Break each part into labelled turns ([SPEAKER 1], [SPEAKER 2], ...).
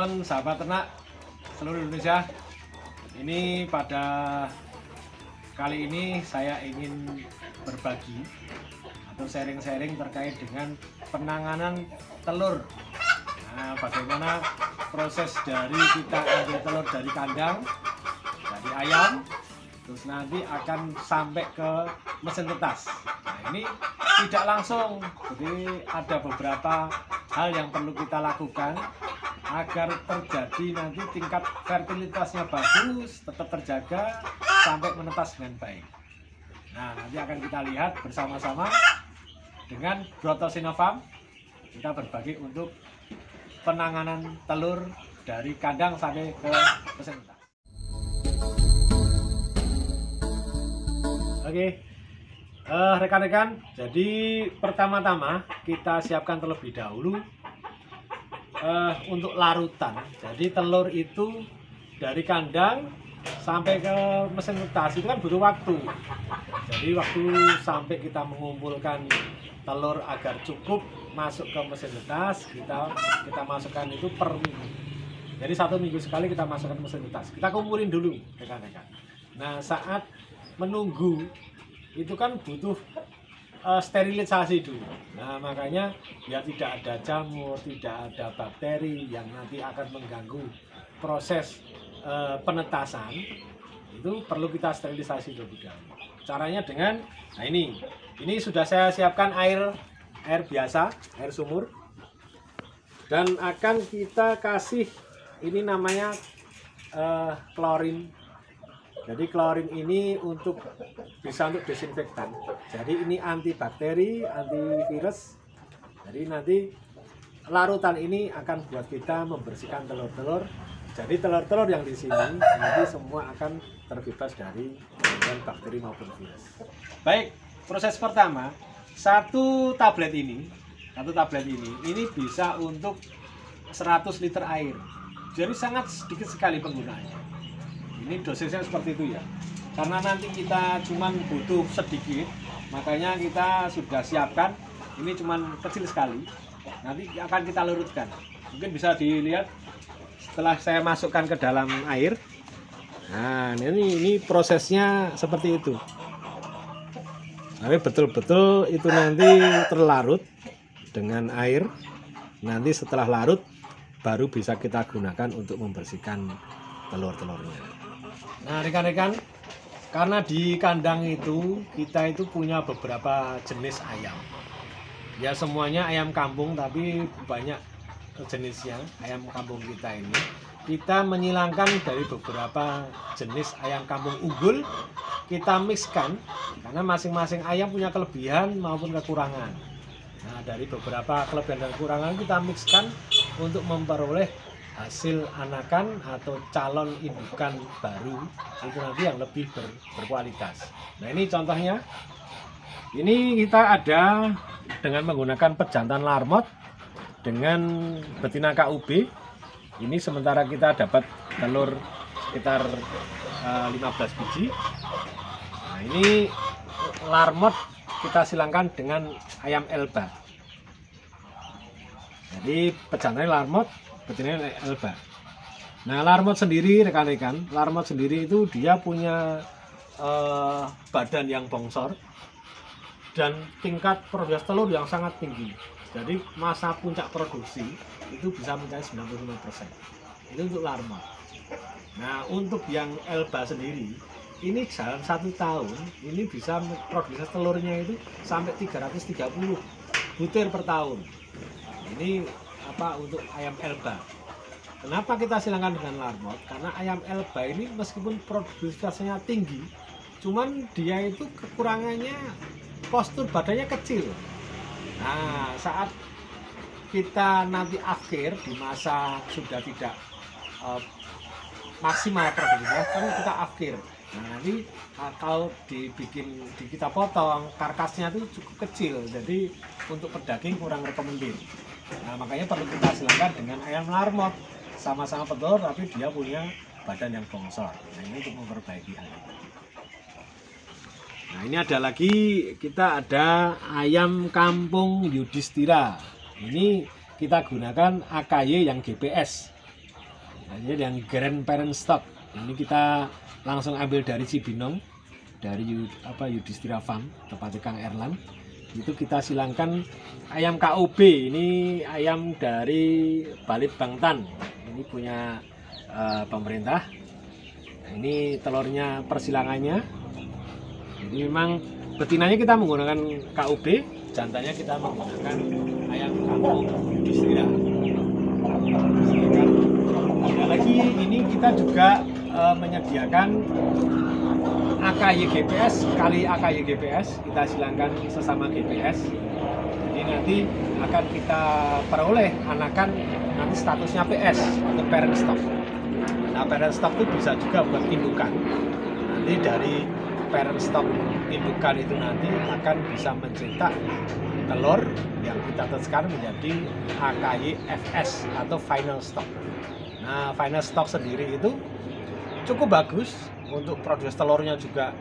[SPEAKER 1] teman-teman sahabat ternak seluruh Indonesia. Ini pada kali ini saya ingin berbagi atau sharing-sharing terkait dengan penanganan telur. Nah, bagaimana proses dari kita ambil telur dari kandang, dari ayam, terus nanti akan sampai ke mesin tetas. Nah, ini tidak langsung, jadi ada beberapa hal yang perlu kita lakukan agar terjadi nanti tingkat fertilitasnya bagus, tetap terjaga sampai menetas dengan baik. Nah, nanti akan kita lihat bersama-sama dengan Broto Sinofarm. Kita berbagi untuk penanganan telur dari kandang sampai ke mesin tetas. Oke, rekan-rekan, jadi pertama-tama kita siapkan terlebih dahulu untuk larutan. Jadi telur itu dari kandang sampai ke mesin tetas itu kan butuh waktu. Jadi waktu sampai kita mengumpulkan telur agar cukup masuk ke mesin tetas, kita masukkan itu per minggu. Jadi 1 minggu sekali kita masukkan mesin tetas. Kita kumpulin dulu, rekan-rekan. Nah, saat menunggu itu kan butuh sterilisasi dulu. Nah, makanya biar tidak ada jamur, tidak ada bakteri yang nanti akan mengganggu proses penetasan, itu perlu kita sterilisasi dulu. Caranya dengan, nah ini sudah saya siapkan air biasa, air sumur, dan akan kita kasih ini namanya klorin. Jadi klorin ini bisa untuk desinfektan. Jadi ini antibakteri, antivirus. Jadi nanti larutan ini akan buat kita membersihkan telur-telur. Jadi telur-telur yang di sini nanti semua akan terbebas dari bakteri maupun virus. Baik, proses pertama, satu tablet ini bisa untuk 100 liter air. Jadi sangat sedikit sekali penggunaannya. Ini dosisnya seperti itu ya, karena nanti kita cuman butuh sedikit, makanya kita sudah siapkan ini cuman kecil sekali, nanti akan kita larutkan. Mungkin bisa dilihat setelah saya masukkan ke dalam air. Nah, ini prosesnya seperti itu. Tapi betul-betul itu nanti terlarut dengan air. Nanti setelah larut baru bisa kita gunakan untuk membersihkan telur-telurnya. Nah, rekan-rekan, karena di kandang itu kita itu punya beberapa jenis ayam. Ya semuanya ayam kampung, tapi banyak jenisnya ayam kampung kita ini. Kita menyilangkan dari beberapa jenis ayam kampung unggul, kita mixkan karena masing-masing ayam punya kelebihan maupun kekurangan. Nah, dari beberapa kelebihan dan kekurangan kita mixkan untuk memperoleh hasil anakan atau calon indukan baru itu nanti yang lebih berkualitas. Nah, ini contohnya. Ini kita ada dengan menggunakan pejantan larmot dengan betina KUB. Ini sementara kita dapat telur sekitar 15 biji. Nah, ini larmot kita silangkan dengan ayam Elba. Jadi pejantannya larmot, betinanya Elba. Nah, larmot sendiri, rekan-rekan, larmot sendiri itu dia punya badan yang bongsor dan tingkat produksi telur yang sangat tinggi. Jadi masa puncak produksi itu bisa mencapai 95%. Itu untuk larmot. Nah, untuk yang Elba sendiri, ini dalam 1 tahun ini bisa produksi telurnya itu sampai 330 butir per tahun. Ini untuk ayam Elba. Kenapa kita silangkan dengan larmot? Karena ayam Elba ini meskipun produktivitasnya tinggi, cuman dia itu kekurangannya postur badannya kecil. Nah, saat kita nanti akhir di masa sudah tidak maksimal produktivitas, kan kita akhir. Nah, nanti kalau kita potong karkasnya itu cukup kecil, jadi untuk pedaging kurang rekomendasi. Nah, makanya perlu kita silangkan dengan ayam larmot, sama-sama petelur tapi dia punya badan yang bongsor. Nah, ini untuk memperbaiki hal itu. Nah, ini ada lagi, kita ada ayam kampung Yudhistira. Ini kita gunakan AKY yang GPS. Lanjut yang grandparent stock. Ini kita langsung ambil dari Cibinong, dari Yudhistira Farm, tepatnya Kang Erlan. Itu kita silangkan ayam KUB. Ini ayam dari Balit Bangtan. Ini punya pemerintah. Nah, ini telurnya persilangannya. Jadi memang betinanya kita menggunakan KUB, jantannya kita menggunakan ayam kampung Yudhistira. Ada lagi ini kita juga menyediakan AKY GPS kali AKY GPS, kita silangkan sesama GPS. Jadi nanti akan kita peroleh anakan nanti statusnya PS atau parent stock. Nah, parent stock itu bisa juga buat indukan. Nanti dari parent stock indukan itu nanti akan bisa mencetak telur yang kita tetapkan menjadi AKY FS atau final stock. Nah, final stock sendiri itu cukup bagus untuk produksi telurnya, juga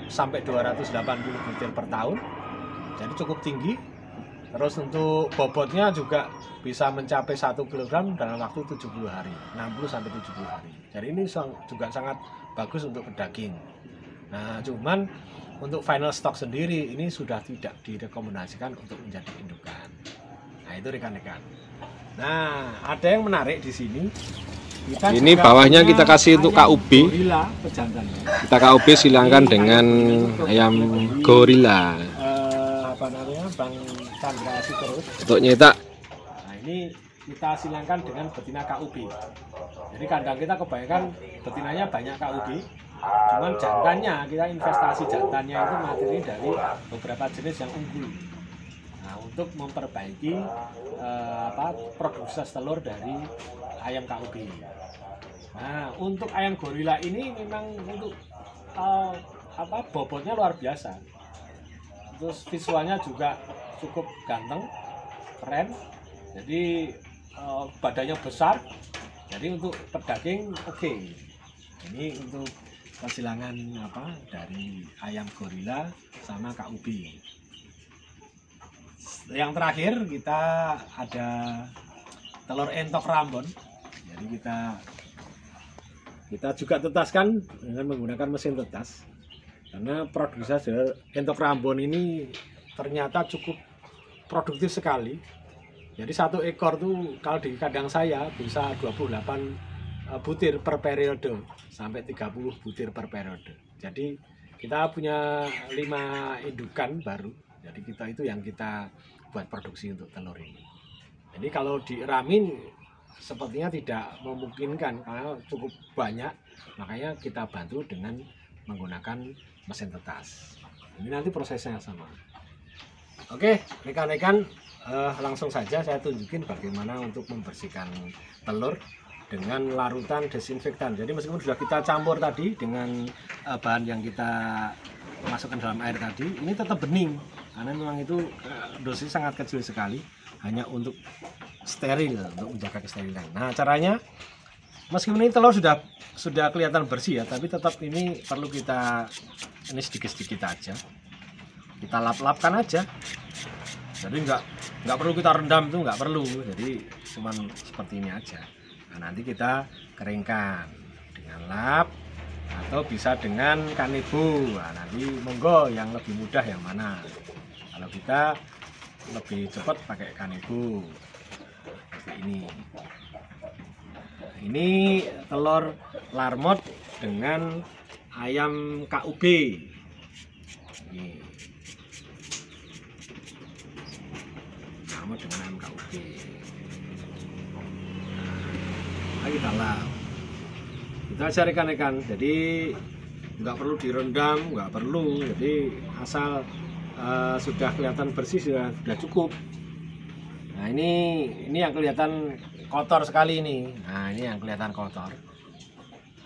[SPEAKER 1] sampai 280 butir per tahun, jadi cukup tinggi. Terus untuk bobotnya juga bisa mencapai 1 kg dalam waktu 70 hari, 60-70 hari. Jadi ini juga sangat bagus untuk pedaging. Nah, cuman untuk final stock sendiri ini sudah tidak direkomendasikan untuk menjadi indukan. Nah, itu rekan-rekan. Nah, ada yang menarik di sini.
[SPEAKER 2] Ini bawahnya kita kasih untuk KUB. Kita KUB silangkan dengan ayam gorila.
[SPEAKER 1] Bang Chandra terus.
[SPEAKER 2] Untuk nyetak.
[SPEAKER 1] Nah, ini kita silangkan dengan betina KUB. Jadi kandang kita kebanyakan betinanya banyak KUB. Cuman jantannya, kita investasi jantannya itu materi dari beberapa jenis yang unggul. Nah, untuk memperbaiki produksi telur dari ayam KUB. Nah, untuk ayam gorila ini memang untuk bobotnya luar biasa. Terus visualnya juga cukup ganteng, keren. Jadi badannya besar. Jadi untuk pedaging oke. Ini untuk persilangan dari ayam gorila sama KUB. Yang terakhir kita ada telur entok Rambon. Jadi kita juga tetaskan dengan menggunakan mesin tetas, karena produksi entok Rambon ini ternyata cukup produktif sekali. Jadi satu ekor tuh kalau di kandang saya bisa 28 butir per periode sampai 30 butir per periode. Jadi kita punya 5 indukan baru. Jadi itu yang kita buat produksi untuk telur ini. Jadi kalau diramin sepertinya tidak memungkinkan karena cukup banyak, makanya kita bantu dengan menggunakan mesin tetas. Ini nanti prosesnya sama. Oke, rekan-rekan, langsung saja saya tunjukin bagaimana untuk membersihkan telur dengan larutan desinfektan. Jadi meskipun sudah kita campur tadi dengan bahan yang kita masukkan dalam air tadi, ini tetap bening karena memang itu dosis sangat kecil sekali, hanya untuk steril, untuk menjaga kesterilan. Nah, caranya meskipun ini telur sudah kelihatan bersih ya, tapi tetap ini perlu kita ini sedikit-sedikit aja. Kita lap-lapkan aja. Jadi nggak perlu kita rendam, itu nggak perlu. Jadi cuman seperti ini aja. Nah, nanti kita keringkan dengan lap atau bisa dengan kanebo. Nah, nanti monggo yang lebih mudah yang mana. Kalau kita lebih cepat pakai kanebo seperti ini. Nah, ini telur larmot dengan ayam KUB. Ini larmot dengan ayam KUB. Kita lap. Itu aja rekan-rekan. Jadi nggak perlu direndam, nggak perlu. Jadi asal sudah kelihatan bersih sudah cukup. Nah, ini yang kelihatan kotor sekali ini. Nah, ini yang kelihatan kotor.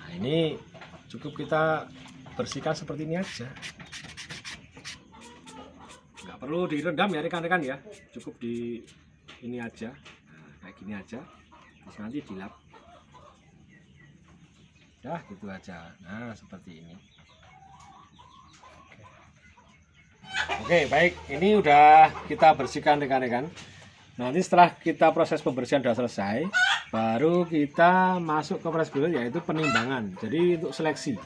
[SPEAKER 1] Nah, ini cukup kita bersihkan seperti ini aja. Nggak perlu direndam ya rekan-rekan ya. Cukup di ini aja. Nah, kayak gini aja. Terus nanti dilap. Dah gitu aja. Nah, seperti ini. Oke, baik. Ini udah kita bersihkan rekan-rekan. Nanti setelah kita proses pembersihan sudah selesai, baru kita masuk ke press build, yaitu penimbangan. Jadi untuk seleksi,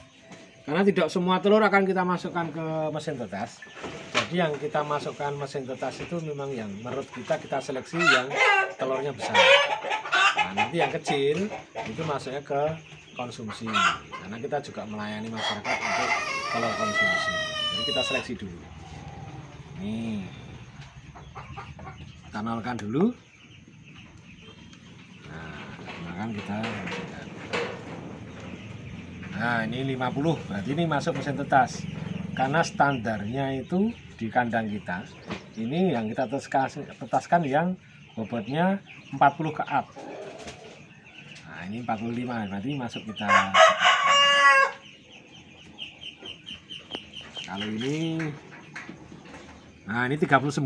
[SPEAKER 1] karena tidak semua telur akan kita masukkan ke mesin tetas. Jadi yang kita masukkan mesin tetas itu memang yang menurut kita seleksi yang telurnya besar. Nah, nanti yang kecil itu masuknya ke konsumsi, karena kita juga melayani masyarakat untuk telur konsumsi. Jadi kita seleksi dulu. Nih, kita nolkan dulu. Nah, kita masukkan. Nah, ini 50, berarti ini masuk mesin tetas. Karena standarnya itu di kandang kita, ini yang kita tetaskan yang bobotnya 40 ke up. Nah, ini 45, berarti masuk kita. Kalau ini, nah ini 39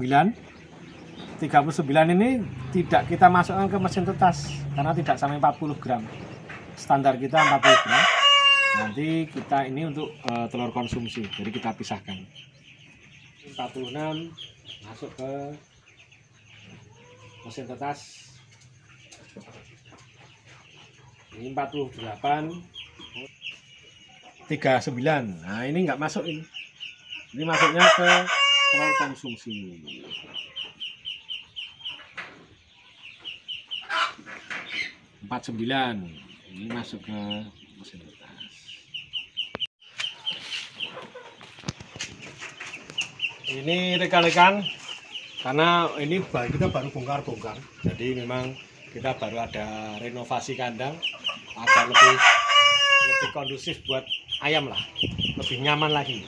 [SPEAKER 1] ini tidak kita masukkan ke mesin tetas karena tidak sampai 40 gram. Standar kita 40 gram. Nanti kita ini untuk telur konsumsi, jadi kita pisahkan. 46 masuk ke mesin tetas. Ini 48, 39. Nah, ini nggak masuk ini. Ini masuknya ke telur konsumsi. 49. Ini masuk ke mesin tetas. Ini rekan-rekan, karena ini kita baru bongkar-bongkar, jadi memang kita baru ada renovasi kandang agar lebih kondusif buat ayam lah, lebih nyaman lagi.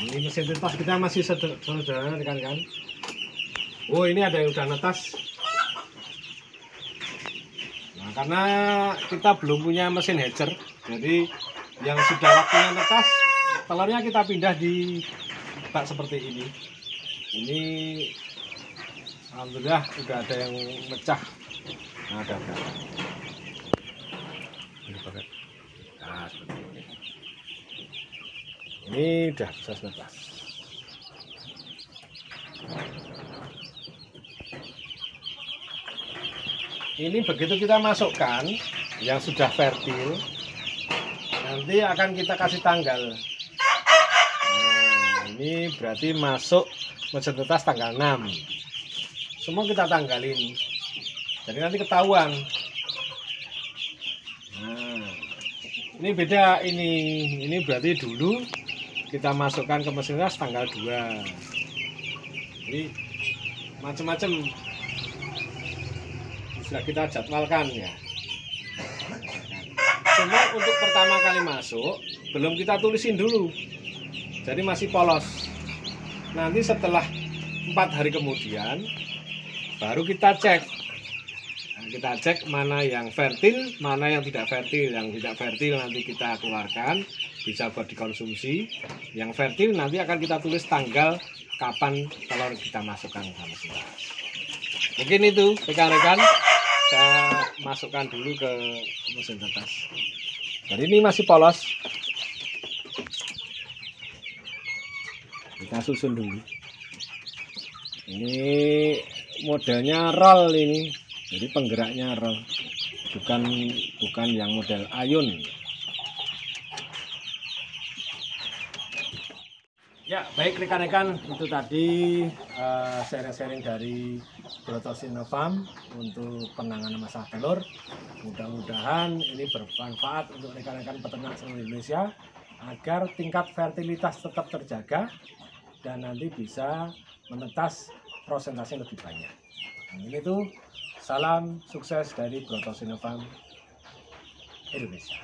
[SPEAKER 1] Ini mesin tetas kita masih sederhana rekan-rekan. Oh, ini ada yang udah netas. Nah, karena kita belum punya mesin hatcher, jadi yang sudah waktunya netas, telurnya kita pindah di bak seperti ini. Ini alhamdulillah udah ada yang mecah. Nah, ada. Nah, seperti ini. Ini udah bisa netas. Ini begitu kita masukkan yang sudah fertil, nanti akan kita kasih tanggal. Nah, ini berarti masuk mesin tetas tanggal 6. Semua kita tanggalin, jadi nanti ketahuan. Nah, ini beda ini berarti dulu kita masukkan ke mesin tetas tanggal 2. Jadi macam-macam sudah kita jadwalkan ya. Cuma untuk pertama kali masuk belum kita tulisin dulu, jadi masih polos. Nanti setelah 4 hari kemudian baru kita cek. Nah, kita cek mana yang fertil, mana yang tidak fertil. Yang tidak fertil nanti kita keluarkan, bisa buat dikonsumsi. Yang fertil nanti akan kita tulis tanggal kapan telur kita masukkan ke mesin tetas. Mungkin itu rekan-rekan, saya masukkan dulu ke mesin tetas. Jadi ini masih polos, kita susun dulu. Ini modelnya roll ini, jadi penggeraknya roll, bukan yang model ayun. Ya, baik rekan-rekan, itu tadi sharing-sharing dari Brotos Innofarm untuk penanganan masalah telur. Mudah-mudahan ini bermanfaat untuk rekan-rekan peternak seluruh Indonesia agar tingkat fertilitas tetap terjaga dan nanti bisa menetas prosentase lebih banyak. Ini tuh salam sukses dari Brotos Innofarm Indonesia.